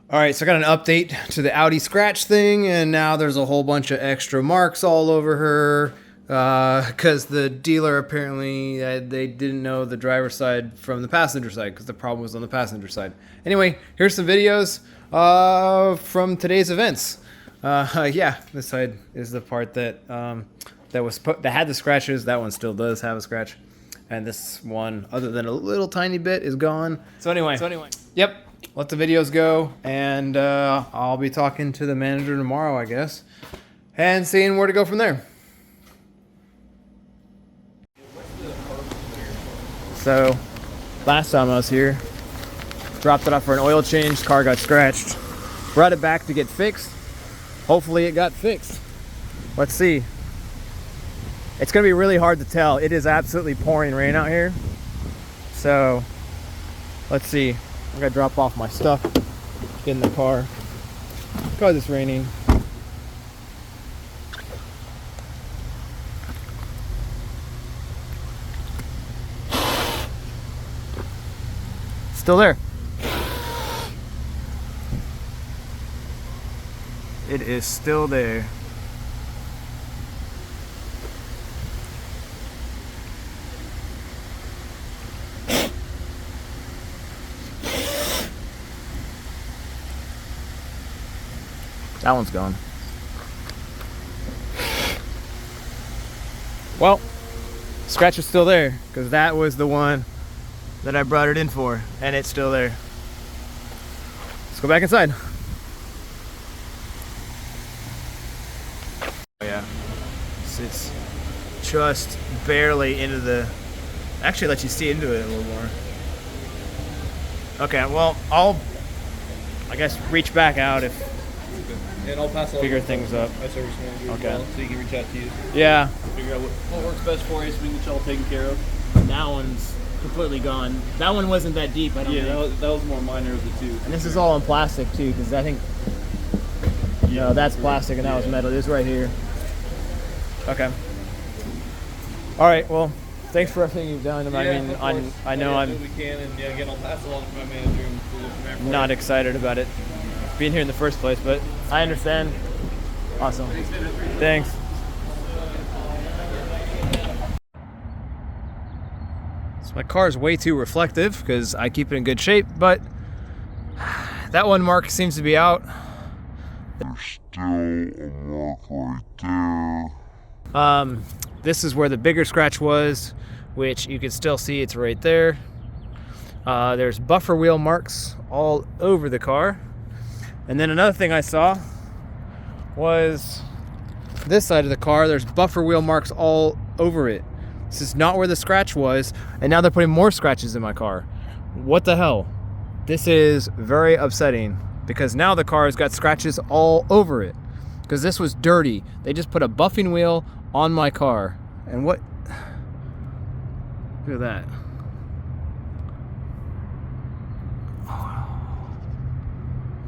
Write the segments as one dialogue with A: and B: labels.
A: All right, so I got an update to the Audi scratch thing, and now there's a whole bunch of extra marks all over her because the dealer apparently they didn't know the driver's side from the passenger side because the problem was on the passenger side. Anyway, here's some videos from today's events. Yeah, this side is the part that that had the scratches. That one still does have a scratch, and this one, other than a little tiny bit, is gone. So anyway, yep. Let the videos go, and I'll be talking to the manager tomorrow, I guess, and seeing where to go from there. So, last time I was here, dropped it off for an oil change, car got scratched, brought it back to get fixed. Hopefully it got fixed. Let's see. It's going to be really hard to tell. It is absolutely pouring rain out here. So, let's see. I'm gonna drop off my stuff in the car because it's raining. Still there. It is still there. That one's gone. Well, scratch is still there because that was the one that I brought it in for, and it's still there. Let's go back inside. Oh yeah, it's just barely into the. Actually, let you see into it a little more. Okay, well, I guess reach back out if.
B: And I'll pass
A: figure things up.
B: My service manager
A: okay.
B: Well, so you can reach out to you.
A: Yeah.
B: Figure out what works best for you so we can get y'all taken care of.
C: That one's completely gone. That one wasn't that deep, I don't think.
B: That was more minor of the two.
C: And this is all in plastic too, because I think, no, that's plastic and that was metal. This right here.
A: Okay. All right. Well, thanks for everything you've done. I mean, I know I'm.
B: We can, and again, I'll pass it along to my manager. And we'll go from there.
A: Not excited about it being here in the first place, but I understand. Awesome. Thanks. So my car is way too reflective because I keep it in good shape, but that one mark seems to be out.
D: There's still a mark right there.
A: This is where the bigger scratch was, which you can still see it's right there. There's buffer wheel marks all over the car. And then another thing I saw was this side of the car. There's buffer wheel marks all over it. This is not where the scratch was, and now they're putting more scratches in my car. What the hell? This is very upsetting because now the car has got scratches all over it because this was dirty. They just put a buffing wheel on my car. And what? Look at that.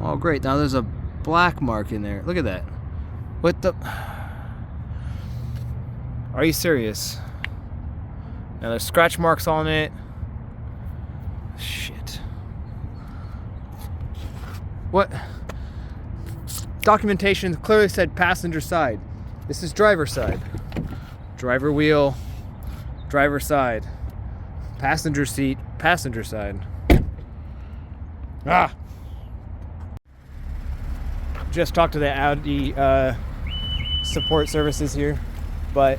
A: Oh, great. Now there's a black mark in there. Look at that. What the? Are you serious? Now there's scratch marks on it. Shit. What? Documentation clearly said passenger side. This is driver side. Driver wheel, driver side. Passenger seat, passenger side. Ah! Just talked to the Audi support services here, but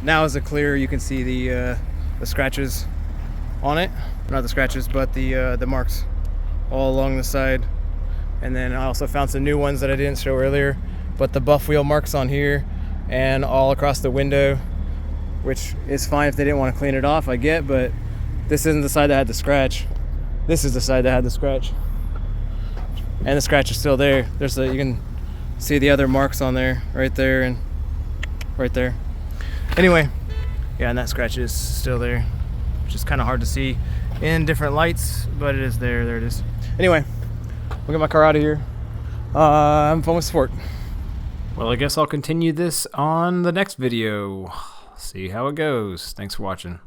A: now is it clear you can see the scratches on it. Not the scratches, but the marks all along the side. And then I also found some new ones that I didn't show earlier, but the buff wheel marks on here and all across the window, which is fine if they didn't want to clean it off, I get, but this isn't the side that had the scratch. This is the side that had the scratch. And the scratch is still there. You can see the other marks on there, right there and right there. Anyway, yeah, and that scratch is still there, which is kind of hard to see in different lights, but it is there. There it is. Anyway, we'll get my car out of here. I'm fun with sport. Well, I guess I'll continue this on the next video. See how it goes. Thanks for watching.